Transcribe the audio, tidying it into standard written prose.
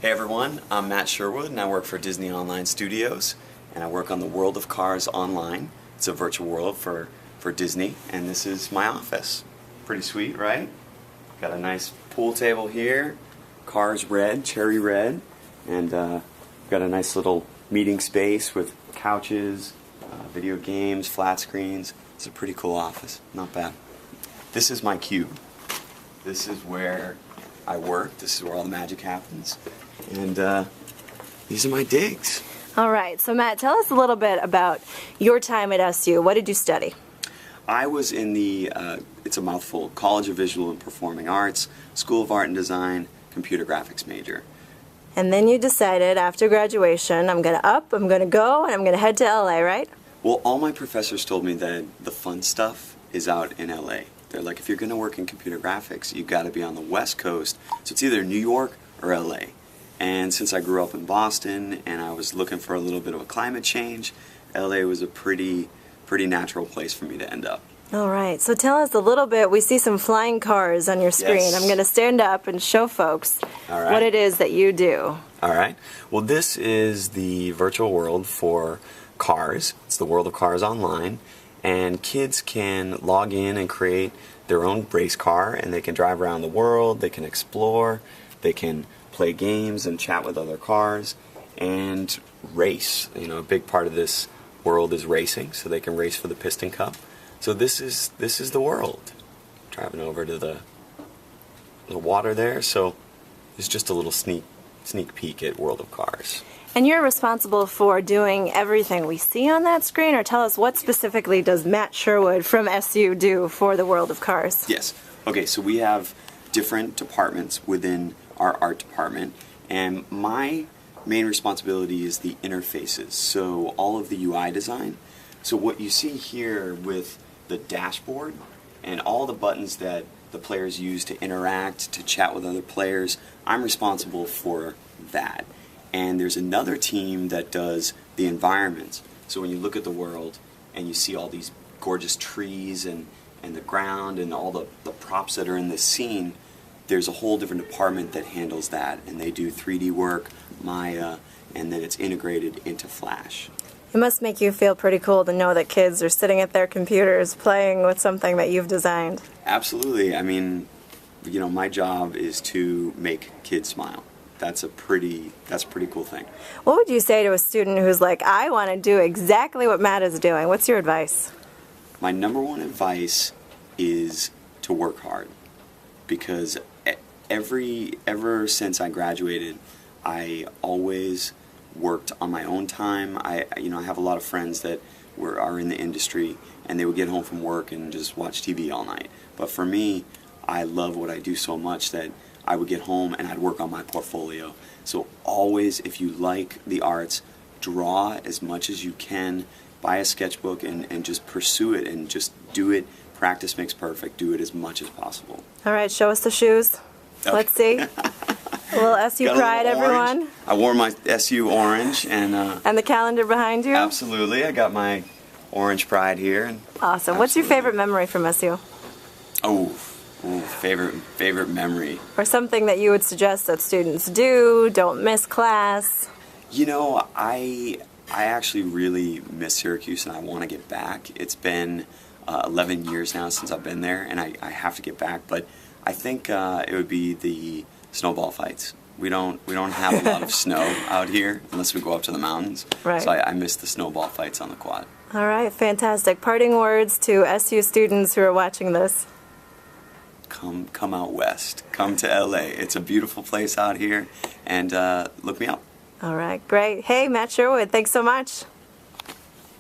Hey everyone, I'm Matt Sherwood and I work for Disney Online Studios and I work on the World of Cars Online. It's a virtual world for Disney and this is my office. Pretty sweet, right? Got a nice pool table here, Cars red, cherry red, and got a nice little meeting space with couches, video games, flat screens. It's a pretty cool office, not bad. This is my cube. This is where I work, this is where all the magic happens. And these are my digs. All right, so Matt, tell us a little bit about your time at SU. What did you study? I was in the, it's a mouthful, College of Visual and Performing Arts, School of Art and Design, computer graphics major. And then you decided after graduation, I'm going to go, and I'm going to head to LA, right? Well, all my professors told me that the fun stuff is out in LA. They're like, if you're going to work in computer graphics, you've got to be on the West Coast. So it's either New York or LA. And since I grew up in Boston and I was looking for a little bit of a climate change, LA was a pretty natural place for me to end up. All right, so tell us a little bit. We see some flying cars on your screen. Yes. I'm going to stand up and show folks what it is that you do. All right. Well, this is the virtual world for cars. It's the World of Cars Online. And kids can log in and create their own race car, and they can drive around the world, they can explore, they can play games and chat with other cars, and race. You know, a big part of this world is racing, so they can race for the Piston Cup. So this is the world. Driving over to the water there, so it's just a little sneak peek at World of Cars. And you're responsible for doing everything we see on that screen, or tell us what specifically does Matt Sherwood from SU do for the World of Cars? Yes. Okay, so we have different departments within our art department, and my main responsibility is the interfaces, so all of the UI design. So what you see here with the dashboard and all the buttons that the players use to interact, to chat with other players, I'm responsible for that. And there's another team that does the environments. So when you look at the world and you see all these gorgeous trees and the ground and all the props that are in this scene, there's a whole different department that handles that. And they do 3D work, Maya, and then it's integrated into Flash. It must make you feel pretty cool to know that kids are sitting at their computers playing with something that you've designed. Absolutely. I mean, you know, my job is to make kids smile. That's a pretty cool thing. What would you say to a student who's like, I want to do exactly what Matt is doing? What's your advice? My number one advice is to work hard, because ever since I graduated, I always worked on my own time. I have a lot of friends that are in the industry, and they would get home from work and just watch TV all night. But for me, I love what I do so much that I would get home and I'd work on my portfolio. So always, if you like the arts, draw as much as you can, buy a sketchbook and just pursue it and just do it. Practice makes perfect. Do it as much as possible. All right, show us the shoes. Okay. Let's see. A little SU pride, everyone. I wore my SU orange and the calendar behind you? Absolutely. I got my orange pride here. And awesome. Absolutely. What's your favorite memory from SU? Favorite memory. Or something that you would suggest that students do, don't miss class. You know, I actually really miss Syracuse and I want to get back. It's been 11 years now since I've been there, and I have to get back. But I think it would be the snowball fights. We don't have a lot of snow out here unless we go up to the mountains. Right. So I miss the snowball fights on the quad. All right, fantastic. Parting words to SU students who are watching this. Come out west. Come to LA. It's a beautiful place out here, and look me up. All right, great. Hey, Matt Sherwood, thanks so much.